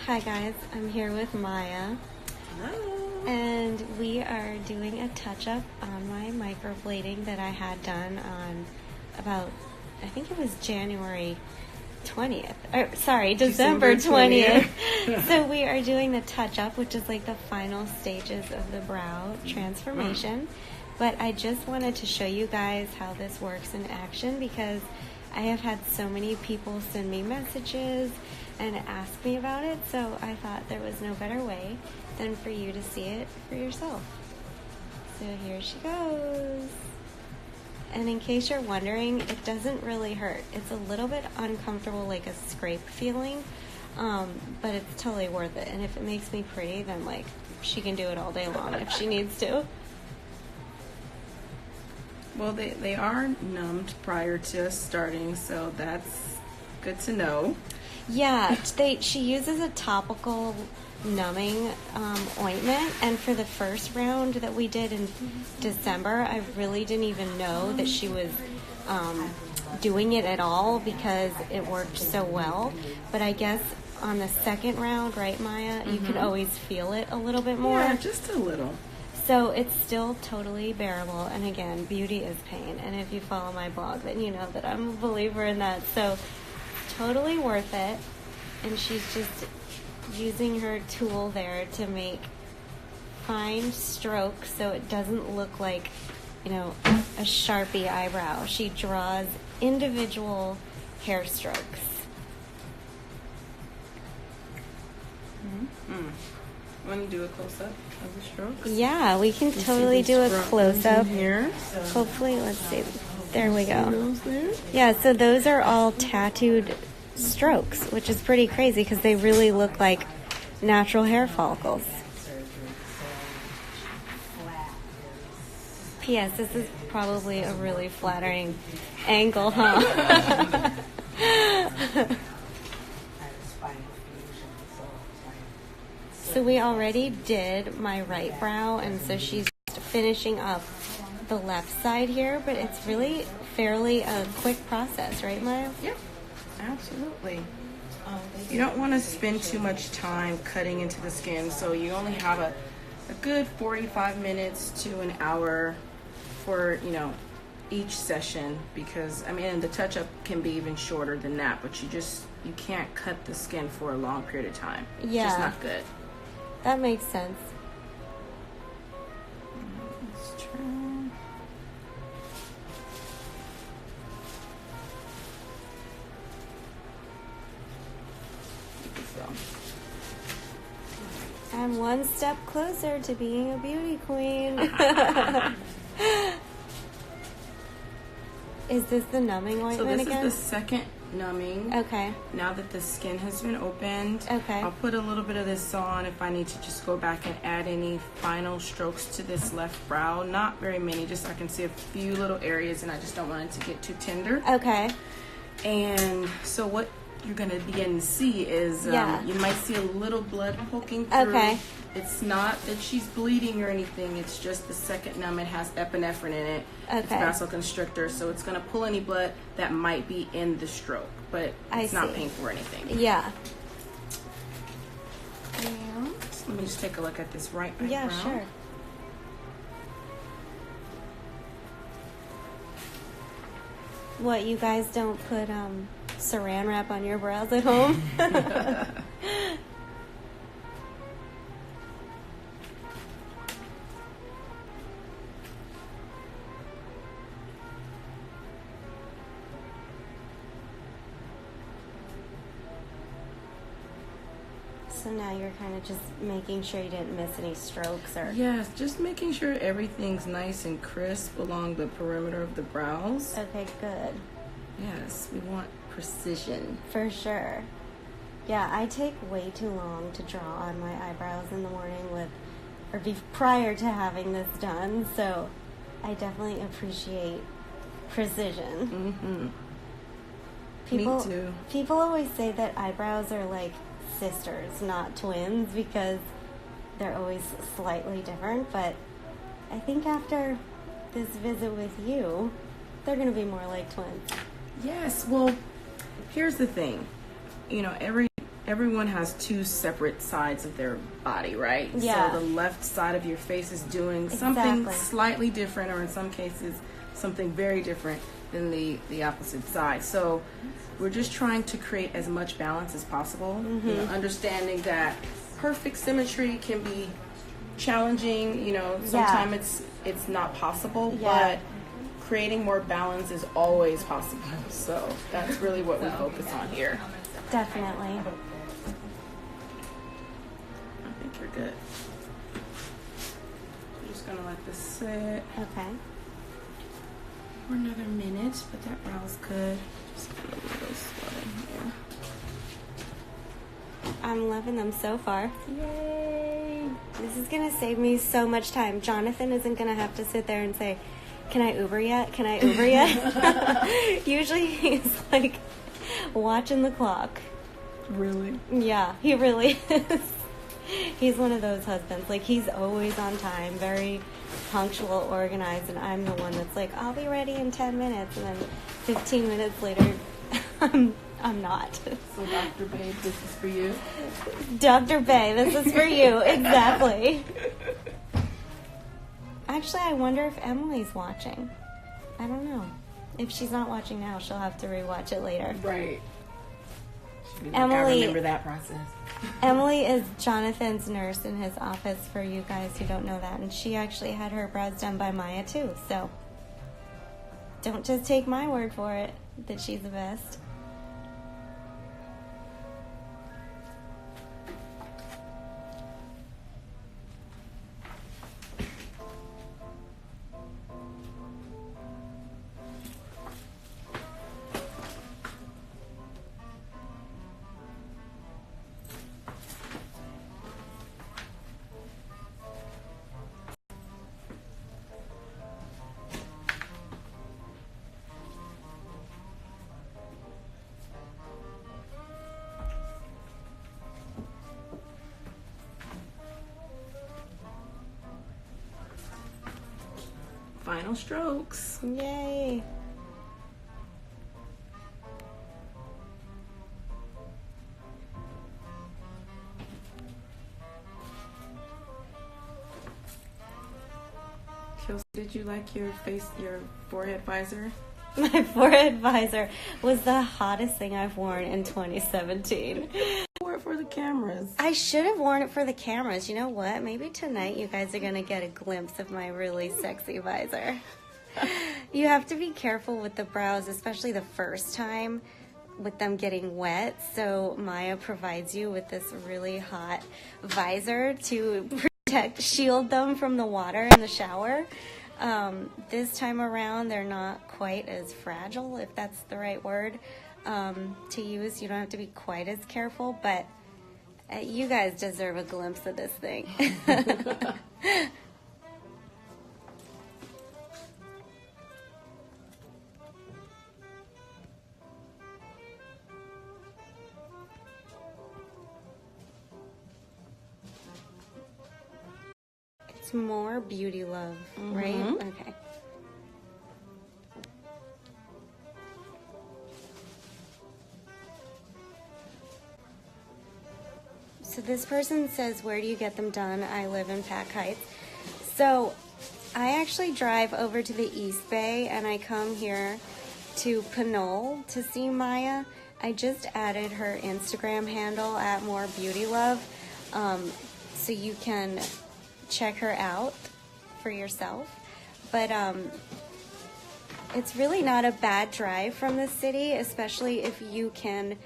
Hi guys, I'm here with Maya. Hello. And we are doing a touch-up on my microblading that I had done on about, I think it was January 20th. Or, sorry, December 20th. So we are doing the touch-up, which is like the final stages of the brow transformation. But I just wanted to show you guys how this works in action because I have had so many people send me messages and ask me about it, so I thought there was no better way than for you to see it for yourself. So here she goes. And in case you're wondering, it doesn't really hurt. It's a little bit uncomfortable, like a scrape feeling, but it's totally worth it. And if it makes me pretty, then like she can do it all day long if she needs to. Well, they are numbed prior to us starting, so that's good to know. Yeah, she uses a topical numbing ointment, and for the first round that we did in December, I really didn't even know that she was doing it at all because it worked so well. But I guess on the second round, right, Maya, you can always feel it a little bit more. Yeah, just a little. So it's still totally bearable, and again, beauty is pain. And if you follow my blog, then you know that I'm a believer in that. So totally worth it. And she's just using her tool there to make fine strokes so it doesn't look like, you know, a Sharpie eyebrow. She draws individual hair strokes. Want to do a close-up of the strokes? Yeah, we can totally do a close-up. Here. Hopefully, let's see. There we go. Those there? Yeah, so those are all tattooed strokes, which is pretty crazy because they really look like natural hair follicles. P.S. This is probably a really flattering angle, huh? So we already did my right brow, and so she's finishing up the left side here, but it's really fairly a quick process, right, Maya? Yep, absolutely. You don't want to spend too much time cutting into the skin, so you only have a good 45 minutes to an hour for, you know, each session, because, I mean, the touch-up can be even shorter than that, but you can't cut the skin for a long period of time. Yeah. It's just not good. That makes sense. Let's try. I'm one step closer to being a beauty queen. Is this the numbing ointment So this again? is the second numbing. Okay. Now that the skin has been opened, Okay. I'll put a little bit of this on if I need to just go back and add any final strokes to this left brow. Not very many, just so I can see a few little areas, and I just don't want it to get too tender. Okay. And so what you're going to begin to see is you might see a little blood poking through. Okay. It's not that she's bleeding or anything. It's just the second numb. It has epinephrine in it. It's Okay. vasoconstrictor, so it's going to pull any blood that might be in the stroke, but it's not painful or anything. Yeah. Let me just take a look at this right eyebrow. Yeah, sure. What, you guys don't put saran wrap on your brows at home? So now you're kind of just making sure you didn't miss any strokes or... Yes, just making sure everything's nice and crisp along the perimeter of the brows. Okay, good. Yes, we want precision. For sure. Yeah, I take way too long to draw on my eyebrows in the morning prior to having this done, so I definitely appreciate precision. Me too. People always say that eyebrows are like sisters, not twins, because they're always slightly different, but I think after this visit with you, they're going to be more like twins. Yes, well, here's the thing. You know, every everyone has two separate sides of their body, right? Yeah. So the left side of your face is doing something slightly different, or in some cases, something very different than the opposite side. So we're just trying to create as much balance as possible, you know, understanding that perfect symmetry can be challenging, you know, sometimes it's not possible, but creating more balance is always possible. So that's really what we focus on here. Definitely. I think you're good. I'm just gonna let this sit Okay. for another minute, but that brow's good. Just get a little swelling here. I'm loving them so far. Yay! This is gonna save me so much time. Jonathan isn't gonna have to sit there and say, "Can I Uber yet? Can I Uber yet?" Usually he's like watching the clock. Really? Yeah, he really is. He's one of those husbands. Like, he's always on time, very punctual, organized, and I'm the one that's like, I'll be ready in 10 minutes, and then 15 minutes later, I'm not. So Dr. Babe, this is for you? Dr. Bay, this is for you. Exactly. Actually, I wonder if Emily's watching. I don't know. If she's not watching now, she'll have to rewatch it later. Right. Like, Emily, I remember that process. Emily is Jonathan's nurse in his office, for you guys who don't know that. And she actually had her brows done by Maya, too. So don't just take my word for it that she's the best. Final strokes. Yay. Kelsey, did you like your forehead visor? My forehead visor was the hottest thing I've worn in 2017. Wore it for the cameras. I should have worn it for the cameras. You know what? Maybe tonight you guys are going to get a glimpse of my really sexy visor. You have to be careful with the brows, especially the first time, with them getting wet. So Maya provides you with this really hot visor to shield them from the water in the shower. This time around, they're not quite as fragile, if that's the right word, to use. You don't have to be quite as careful, but you guys deserve a glimpse of this thing. It's more beauty love, right? Okay. So this person says, where do you get them done? I live in Pack Heights. So I actually drive over to the East Bay and I come here to Pinole to see Maya. I just added her Instagram handle at More Beauty Love, so you can check her out for yourself. But it's really not a bad drive from the city, especially if you can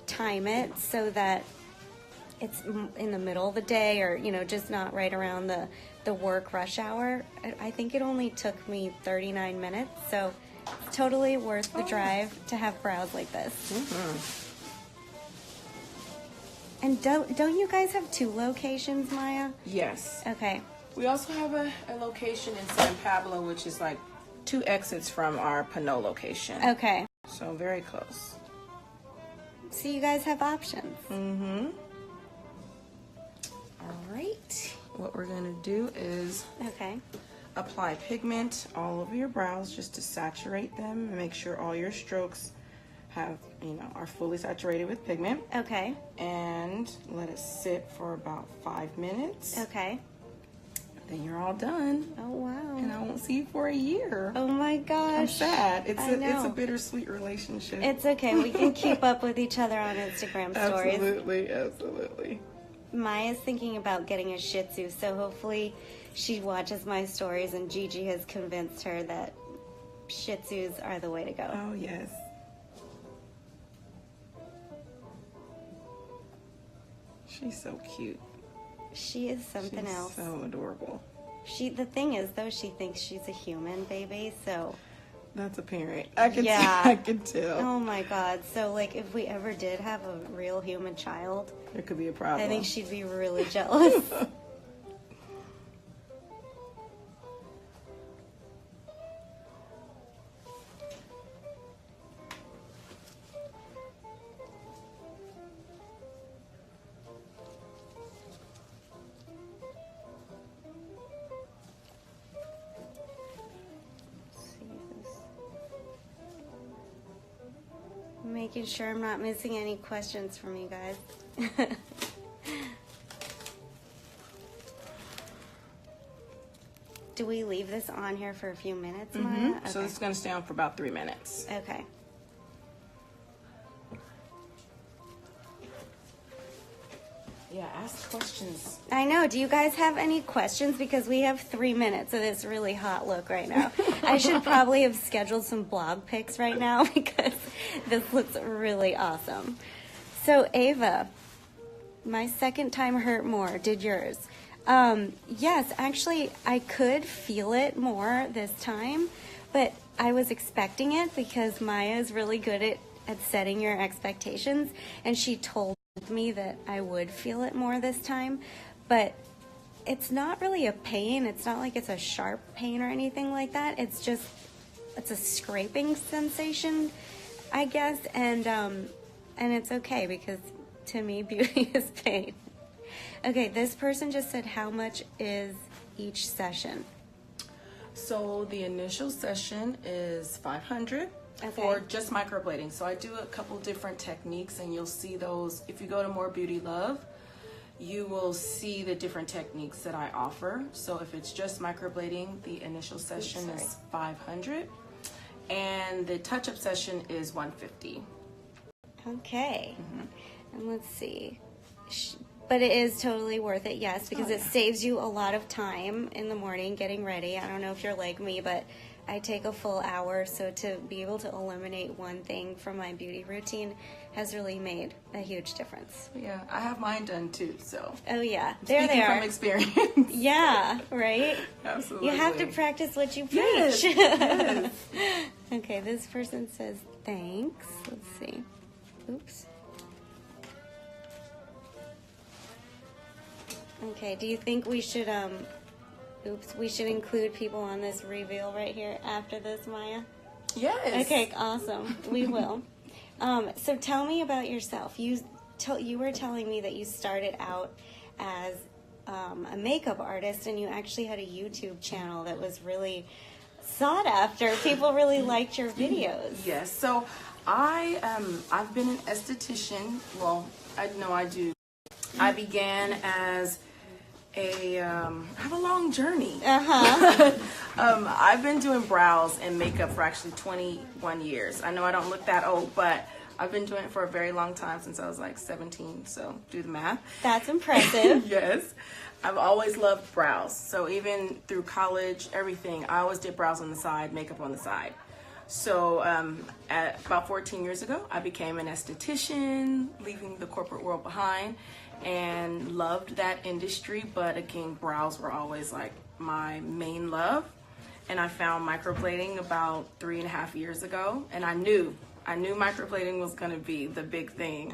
time it so that it's in the middle of the day, or just not right around the work rush hour. I think it only took me 39 minutes, so it's totally worth the drive to have brows like this. And don't you guys have 2 locations, Maya? Yes. Okay. We also have a location in San Pablo, which is like 2 exits from our Pinole location. Okay. So very close. So you guys have options. All right. What we're going to do is apply pigment all over your brows just to saturate them and make sure all your strokes are fully saturated with pigment. Okay. And let it sit for about 5 minutes. Okay. Then you're all done. Oh, wow. And I won't see you for a year. Oh my gosh. I'm sad. It's a bittersweet relationship. It's okay. We can keep up with each other on Instagram stories. Absolutely. Maya's thinking about getting a Shih Tzu, so hopefully she watches my stories and Gigi has convinced her that Shih Tzus are the way to go. Oh, yes. She's so cute. She is something else. So adorable. The thing is, though, she thinks she's a human baby, so... That's apparent. I can tell. Oh my God. So, like, if we ever did have a real human child... There could be a problem. I think she'd be really jealous. Making sure I'm not missing any questions from you guys. Do we leave this on here for a few minutes, Maya? Okay. So this is going to stay on for about 3 minutes. Okay. Yeah, ask questions. I know. Do you guys have any questions? Because we have 3 minutes of this really hot look right now. I should probably have scheduled some blog pics right now because this looks really awesome. So, Ava, my second time hurt more. Did yours? Yes, actually, I could feel it more this time, but I was expecting it because Maya is really good at setting your expectations, and she told me that I would feel it more this time, but it's not really a pain. It's not like it's a sharp pain or anything like that. It's a scraping sensation, I guess, and it's okay because to me, beauty is pain. Okay, this person just said, how much is each session? So the initial session is $500 for just microblading. So I do a couple different techniques, and you'll see those. If you go to More Beauty Love, you will see the different techniques that I offer. So if it's just microblading, the initial session is $500, and the touch-up session is $150. Okay, and let's see. But it is totally worth it, yes, because it saves you a lot of time in the morning getting ready. I don't know if you're like me, but I take a full hour, so to be able to eliminate one thing from my beauty routine has really made a huge difference. Yeah, I have mine done too, so. Oh yeah, there they are. From experience. Yeah, right? Absolutely. You have to practice what you preach. Yes. Okay, this person says thanks. Let's see. Oops. Okay, do you think we should, we should include people on this reveal right here after this, Maya? Yes. Okay, awesome. We will. So tell me about yourself. You were telling me that you started out as a makeup artist, and you actually had a YouTube channel that was really sought after. People really liked your videos. Yes. So I've been an esthetician. Well, I do. I began as I have a long journey. I've been doing brows and makeup for actually 21 years. I know I don't look that old, but I've been doing it for a very long time, since I was like 17, so do the math. That's impressive. Yes. I've always loved brows. So even through college, everything, I always did brows on the side, makeup on the side. So at about 14 years ago, I became an esthetician, leaving the corporate world behind, and loved that industry. But again, brows were always like my main love. And I found microblading about 3.5 years ago, and I knew microblading was going to be the big thing.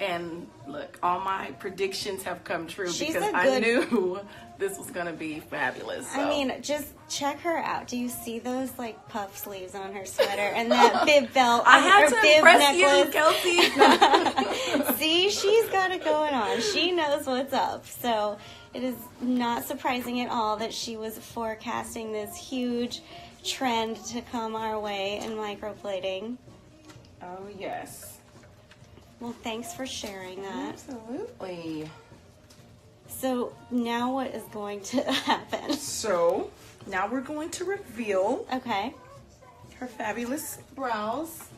And look, all my predictions have come true because I knew this was going to be fabulous. So. I mean, just check her out. Do you see those like puff sleeves on her sweater and that bib belt? I had to bib impress necklace? you, Kelsey. See, she's got it going on. She knows what's up. So it is not surprising at all that she was forecasting this huge trend to come our way in microblading. Oh, yes. Well, thanks for sharing that. Absolutely. So now what is going to happen? So now we're going to reveal Okay. her fabulous brows.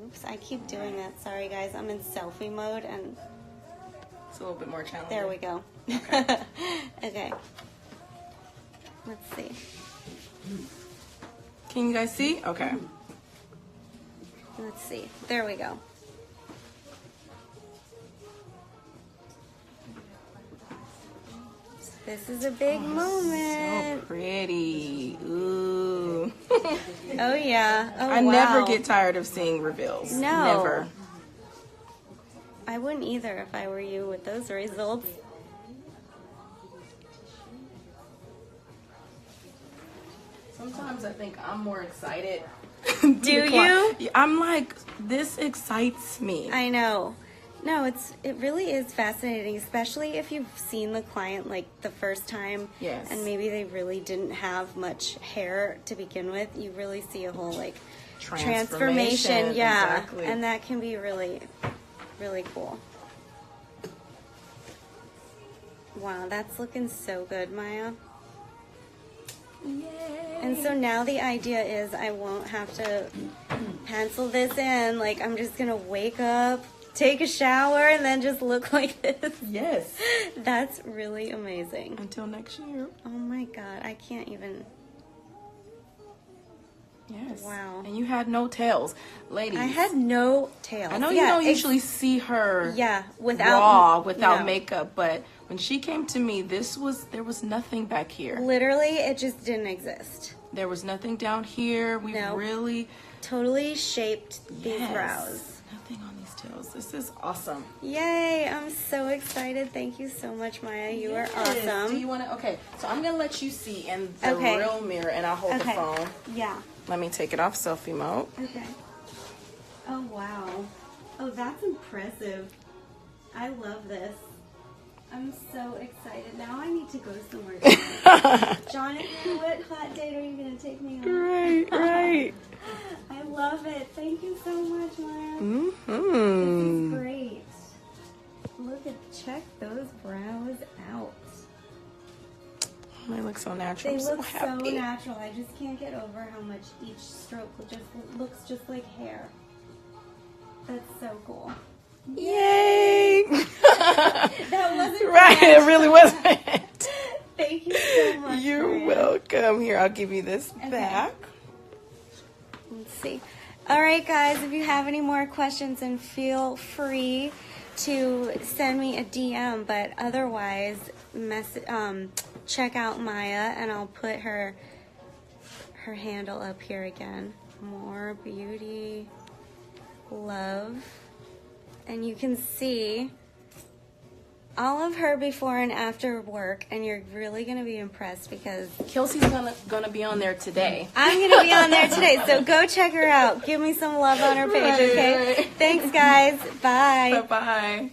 Oops, I keep doing that. Sorry, guys. I'm in selfie mode, and It's a little bit more challenging. there we go. Okay. Okay. Let's see. Can you guys see? Okay. Let's see. There we go. This is a big moment. So pretty. Ooh. Oh, yeah. Oh, I wow. never get tired of seeing reveals. No. Never. I wouldn't either if I were you with those results. Sometimes I think I'm more excited. Do you? I'm like, this excites me. I know. No, it really is fascinating, especially if you've seen the client like the first time. Yes. And maybe they really didn't have much hair to begin with. You really see a whole like transformation. Yeah. Exactly. And that can be really, really cool. Wow, that's looking so good, Maya. Yay. And so now the idea is I won't have to pencil this in. Like, I'm just going to wake up, take a shower, and then just look like this. Yes. That's really amazing. Until next year. Oh my God, I can't even. Yes. Wow. And you had no tails. Ladies. I had no tails. I know you don't usually see her without raw, without no. makeup, but when she came to me, there was nothing back here. Literally, it just didn't exist. There was nothing down here. We No. really Totally shaped these Yes. brows. Nothing on these tails. This is awesome. Yay, I'm so excited. Thank you so much, Maya. You are Yes. awesome. Do you want to? Okay, so I'm gonna let you see in the Okay. real mirror, and I'll hold the phone. Yeah. Let me take it off selfie mode. Okay. Oh, wow. Oh, that's impressive. I love this. I'm so excited. Now I need to go somewhere. Jonathan, what hot date are you going to take me on? Right. I love it. Thank you so much, Maya. Mm-hmm. This is great. Check those brows out. They look so natural. They I'm look so so happy. natural. I just can't get over how much each stroke looks just like hair. That's so cool. Yay! That wasn't right. It really wasn't. Thank you so much. You're Maria. welcome. Here, I'll give you this back. Let's see. All right, guys, if you have any more questions, then feel free to send me a DM. But otherwise, check out Maya, and I'll put her handle up here again. More beauty, love, and you can see all of her before and after work, and you're really gonna be impressed because Kelsey's gonna be on there today. I'm gonna be on there today. So go check her out. Give me some love on her page, okay? Right. Thanks, guys. Bye. Bye-bye.